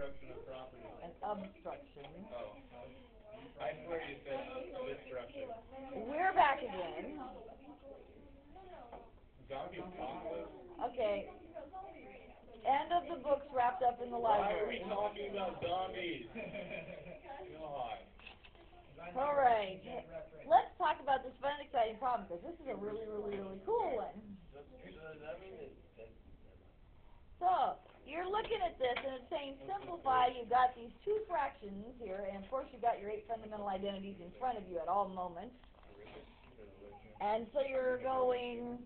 obstruction of property. An obstruction. Oh. I swear you said destruction. We're back again. Zombie apocalypse? Okay. End of the books wrapped up in the Why are library. we talking about zombies? God. All right. Let's talk about this fun, exciting problem, because this is a really, really, really cool one. So, you're looking at this, and it's saying simplify. You've got these two fractions here, and of course you've got your 8 fundamental identities in front of you at all moments. And so you're going,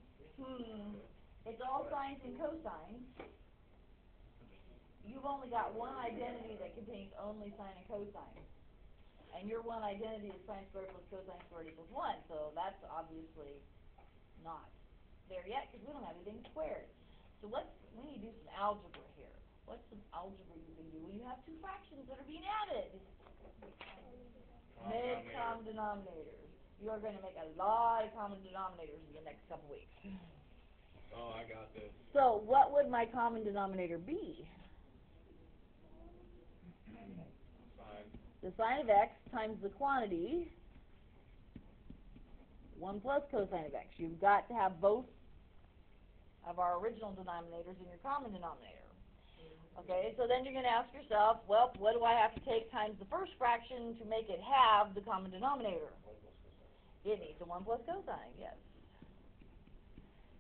it's all sines and cosines. You've only got one identity that contains only sine and cosine. And your one identity is sine squared plus cosine squared equals 1. So that's obviously not there yet because we don't have anything squared. So we need to do some algebra here. What's some algebra you can do when you have two fractions that are being added? Make common denominators. You are going to make a lot of common denominators in the next couple weeks. Oh, I got this. So what would my common denominator be? The sine of x times the quantity, 1 plus cosine of x. You've got to have both of our original denominators in your common denominator. Okay, so then you're going to ask yourself, well, what do I have to take times the first fraction to make it have the common denominator? It needs a 1 plus cosine, yes.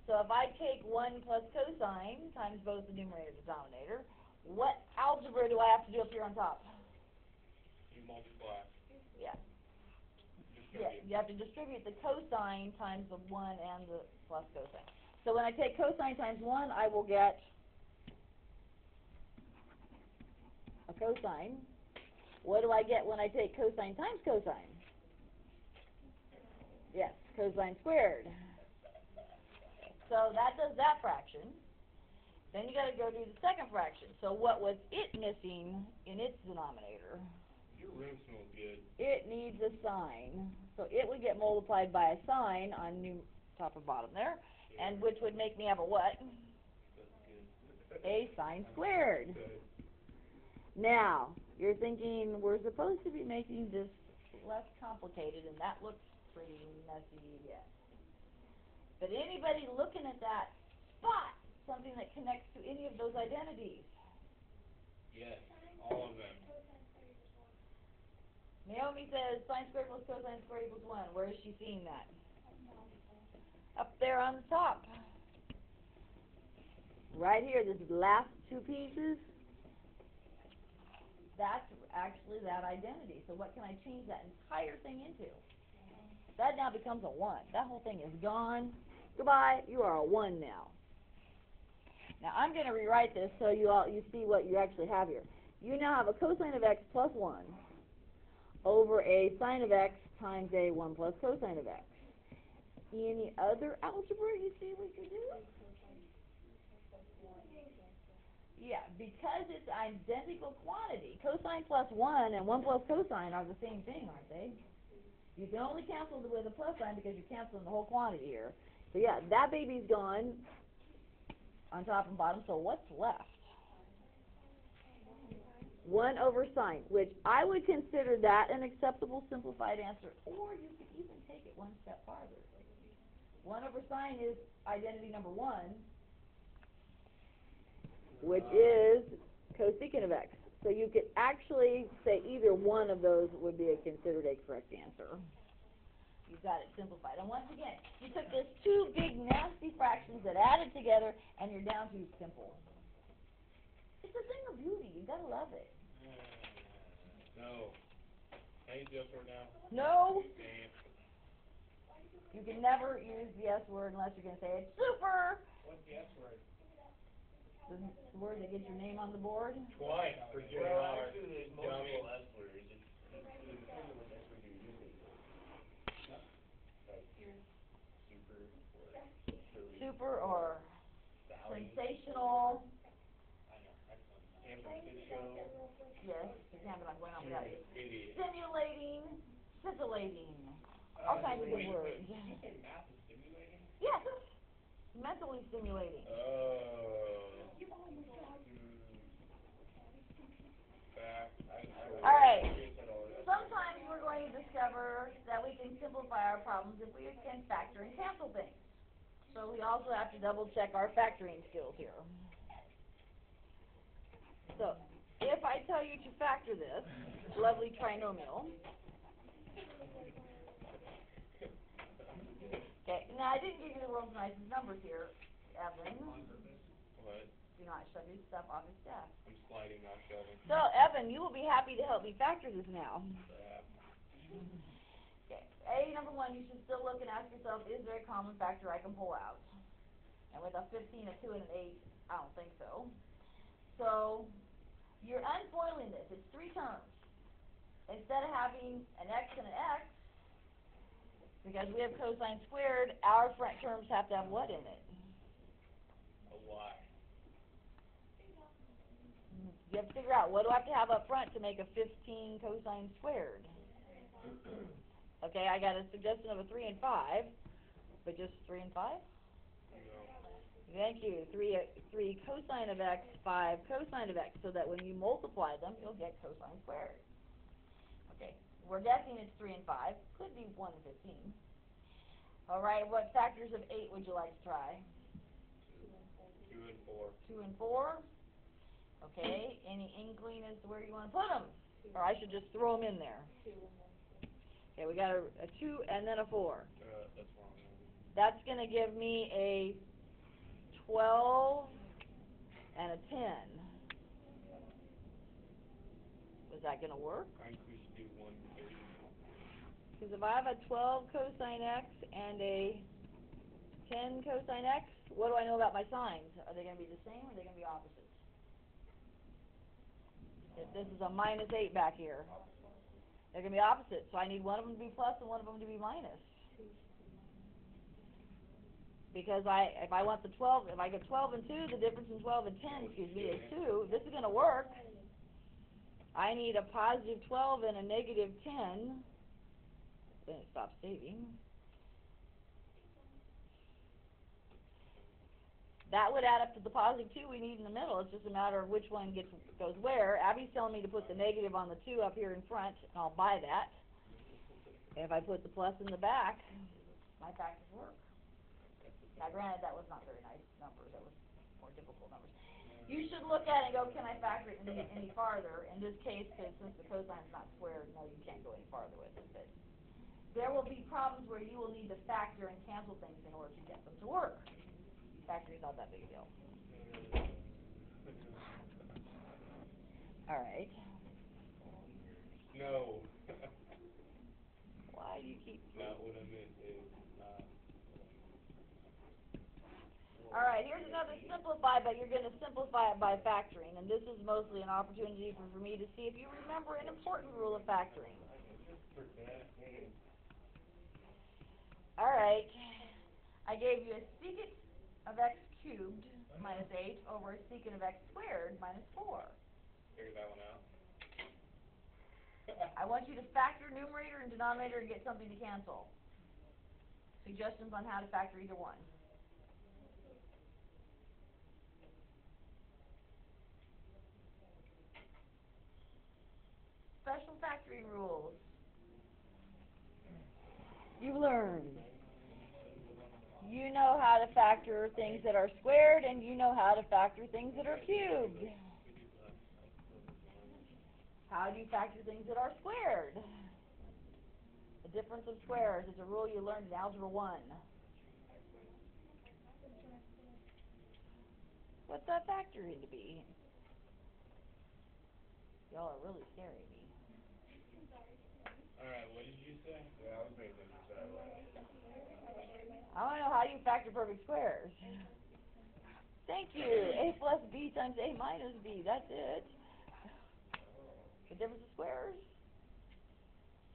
So if I take 1 plus cosine times both the numerator and denominator, what algebra do I have to do up here on top? Multiply. Yeah. Yeah, you have to distribute the cosine times the 1 and the plus cosine. So when I take cosine times 1, I will get a cosine. What do I get when I take cosine times cosine? Yes, cosine squared. So that does that fraction. Then you got to go do the second fraction. So what was it missing in its denominator? Your room smells good. It needs a sine. So it would get multiplied by a sine on top or bottom there, and which would make me have a what? A sine squared. Now, you're thinking we're supposed to be making this less complicated, and that looks pretty messy, yes. But anybody looking at that spot something that connects to any of those identities? Yes, all of them. Naomi says sine squared plus cosine squared equals 1. Where is she seeing that? Up there on the top. Right here, this last two pieces, that's actually that identity. So what can I change that entire thing into? That now becomes a 1. That whole thing is gone. Goodbye. You are a 1 now. Now I'm going to rewrite this so you see what you actually have here. You now have a cosine of x plus 1 over a sine of x times a 1 plus cosine of x. Any other algebra you see we could do? Yeah, because it's identical quantity. Cosine plus 1 and 1 plus cosine are the same thing, aren't they? You can only cancel with a plus sign because you're canceling the whole quantity here. So yeah, that baby's gone on top and bottom, so what's left? 1 over sine, which I would consider that an acceptable simplified answer, or you could even take it one step farther. 1 over sine is identity number 1, which is cosecant of x. So you could actually say either one of those would be considered a correct answer. You've got it simplified. And once again, you took these two big nasty fractions that added together, and you're down to simple. It's a thing of beauty. You've got to love it. No. Can I use the S word now? No. Damn. You can never use the S word unless you're going to say it's super. What's the S word? The word that gets your name on the board? Twice for JR. Well, actually, there's multiple S words. It depends on what S word you're using. Like Super or Sally. sensational. I know. Excellent. San Francisco. Yes, you can't be like, well, I'm right. Idiot. Stimulating, scintillating. All kinds of good words. Did you say math is stimulating? Yes. Mentally stimulating. Oh. discover that we can simplify our problems if we can factor and cancel things. So we also have to double check our factoring skills here. So, if I tell you to factor this lovely trinomial, okay, now I didn't give you the world's nicest numbers here, Evan. What? Do not shove your stuff off his desk. I'm sliding, not shoving. So, Evan, you will be happy to help me factor this now. Crap. Okay, A, number one, you should still look and ask yourself, is there a common factor I can pull out? And with a 15, a 2, and an 8, I don't think so. So, you're unfoiling this. It's 3 terms. Instead of having an x and an x, because we have cosine squared, our front terms have to have what in it? A Y. You have to figure out, what do I have to have up front to make a 15 cosine squared? Okay, I got a suggestion of a 3 and 5, but just 3 and 5? No. Thank you. 3 cosine of x, 5 cosine of x, so that when you multiply them, you'll get cosine squared. Okay, we're guessing it's 3 and 5. Could be 1 and 15. All right, what factors of 8 would you like to try? 2 and 4. 2 and 4. Okay, any inkling as to where you want to put them? Or I should just throw them in there? Okay, we got a 2 and then a 4. That's wrong. That's going to give me a 12 and a 10. Is that going to work? I think we should do 1 to 8. Because if I have a 12 cosine x and a 10 cosine x, what do I know about my signs? Are they going to be the same or are they going to be opposites? If this is a minus 8 back here, they're going to be opposite. So I need one of them to be plus and one of them to be minus. Because if I want the 12, if I get 12 and 2, the difference in 12 and 10, is 2. This is going to work. I need a positive 12 and a negative 10. Then it stops saving. That would add up to the positive 2 we need in the middle. It's just a matter of which one goes where. Abby's telling me to put the negative on the 2 up here in front, and I'll buy that. And if I put the plus in the back, my factors work. Now, granted, that was not very nice numbers. That was more difficult numbers. You should look at it and go, can I factor it any farther? In this case, because since the cosine's not squared, no, you can't go any farther with it. But there will be problems where you will need to factor and cancel things in order to get them to work. Factoring's not that big a deal. All right. No. Why do you keep... Not what I meant, Dave. All right, here's another simplify, but you're going to simplify it by factoring. And this is mostly an opportunity for me to see if you remember an important rule of factoring. All right. I gave you a secant of x cubed minus 8 over a secant of x squared minus 4. Figure that one out. I want you to factor numerator and denominator and get something to cancel. Suggestions on how to factor either one. Special factoring rules. You've learned. You know how to factor things that are squared, and you know how to factor things that are cubed. How do you factor things that are squared? The difference of squares is a rule you learned in Algebra 1. What's that factoring to be? Y'all are really scaring me. Alright, what did you say? Yeah, I was making this sideways. I want to know how you factor perfect squares. Thank you. A plus b times a minus b. That's it. The difference of squares.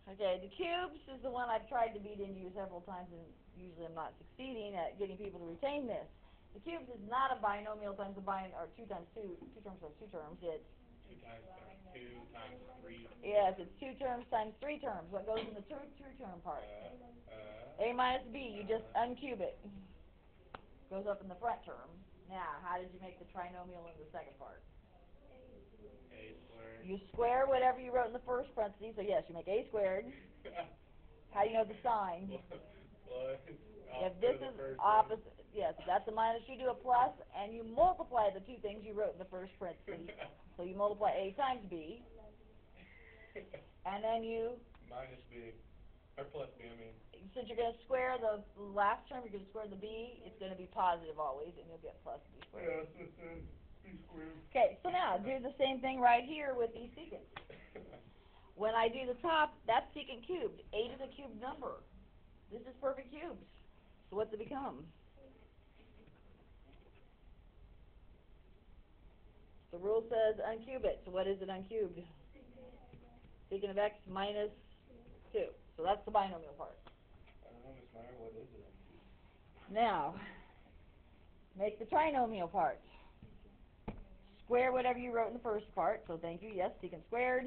Okay, the cubes is the one I've tried to beat into you several times, and usually I'm not succeeding at getting people to retain this. The cubes is not a binomial times a or 2 times 2 terms times 2 terms. It's 2 times 2 times 3. yes, it's 2 terms times 3 terms. What goes in the two term part? A minus b, you just uncube it. Goes up in the front term. Now, how did you make the trinomial in the second part? A squared. You square whatever you wrote in the first parentheses, so yes, you make a squared How do you know the sign? Well, If this is opposite, yes, if that's a minus, you do a plus, and you multiply the two things you wrote in the first parentheses. So you multiply A times B, and then you, minus B, or plus B, I mean. since you're going to square the last term, you're going to square the B, it's going to be positive always, and you'll get plus B squared. Yeah, so it's B squared. Okay, so now do the same thing right here with these secants. When I do the top, that's secant cubed. 8 is a cubed number. This is perfect cubes. So what's it become? The rule says uncube it. So what is it uncubed? Secant of x minus 2. So that's the binomial part. I don't know, Miss Meyer, what is it uncubed? Now, make the trinomial part. Square whatever you wrote in the first part. So thank you. Yes, secant squared.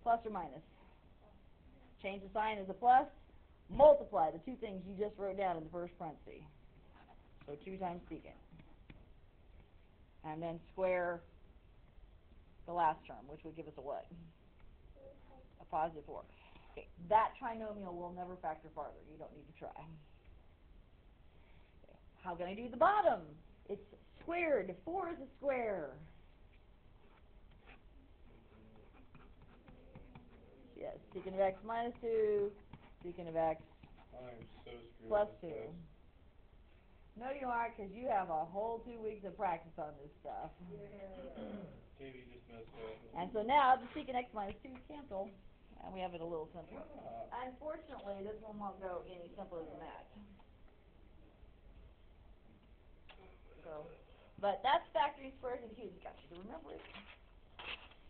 Plus or minus. Change the sign as a plus. Multiply the two things you just wrote down in the first parenthesis. So 2 times secant. And then square the last term, which would give us a what? A positive 4. Okay, that trinomial will never factor farther. You don't need to try. Okay. How can I do the bottom? It's squared. 4 is a square. Yes, secant of x minus 2, secant of x I'm so screwed plus with 2. this. No, you aren't, because you have a whole 2 weeks of practice on this stuff. Katie just messed up. And so now the secant x minus 2 cancel, and we have it a little simpler. Unfortunately, this one won't go any simpler than that. So, but that's factoring squares and cubes. Got you to remember it.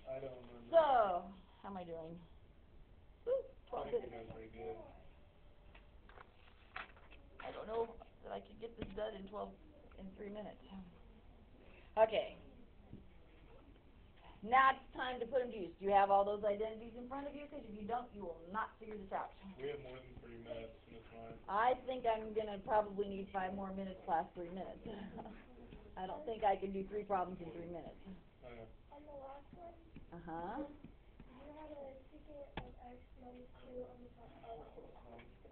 I don't remember. So, how am I doing? Woo, I 12 think minutes. you're doing pretty good. I don't know that I can get this done in 3 minutes. Okay. Now it's time to put them to use. Do you have all those identities in front of you? Because if you don't, you will not figure this out. We have more than 3 minutes, Miss Meyer. I think I'm going to probably need 5 more minutes past 3 minutes. I don't think I can do 3 problems in 3 minutes. Oh, yeah. On the last one, Uh-huh. you had a secant of x minus 2 on the top part.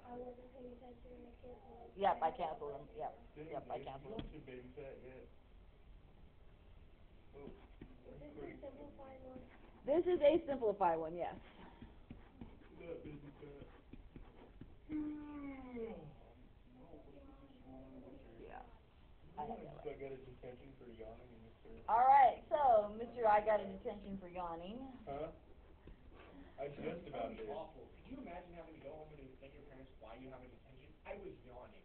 I wasn't paying attention and I canceled it. Yep, I canceled them. Yep, Dang, yep, I Dave, canceled you them. don't too baby fat yet. Oh, Is this a simplified one? This is a simplified one, yes. that baby fat. Yeah. I have that So right. I got a detention for yawning, Mr. All right, so, Mr. I got a detention for yawning. Huh? I just about did. Awful. Could you imagine having to go home and tell your parents why you have a detention? I was yawning.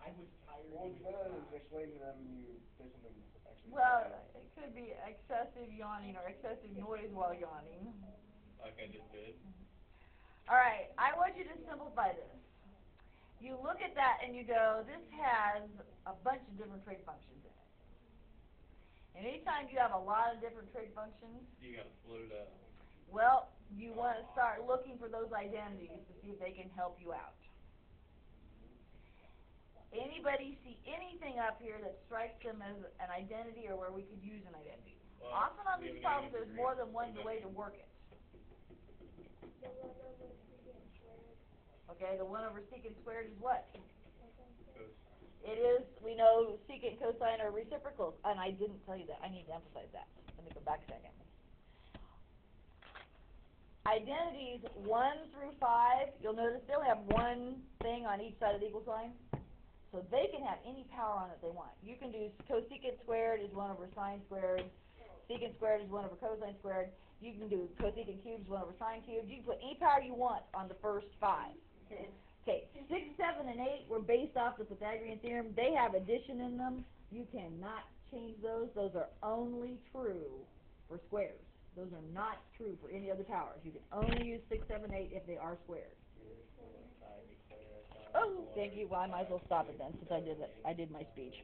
I was tired. Well, it's better than explaining to them and you say something actually. Well, it could be excessive yawning or excessive noise while yawning. Like I just did. All right, I want you to simplify this. You look at that and you go, this has a bunch of different trig functions in it. And anytime you have a lot of different trig functions, You gotta split it up. well, you want to start looking for those identities to see if they can help you out. Anybody see anything up here that strikes them as an identity or where we could use an identity? Well, Often on we these have an problems, 80 there's degree more than one from way that. to work it. The one over secant squared. Okay, the 1 over secant squared is what? Cause It is, we know secant, cosine are reciprocals, and I didn't tell you that. I need to emphasize that. Let me go back a second. Identities 1 through 5, you'll notice they only have one thing on each side of the equal sign. So they can have any power on it they want. You can do cosecant squared is 1 over sine squared. Secant squared is 1 over cosine squared. You can do cosecant cubed is 1 over sine cubed. You can put any power you want on the first 5. Okay, 6, 7, and 8 were based off the Pythagorean theorem. They have addition in them. You cannot change those. Those are only true for squares. Those are not true for any other powers. You can only use 6, 7, 8 if they are squared. Oh, thank you. Well, I might as well stop it then, since I did my speech.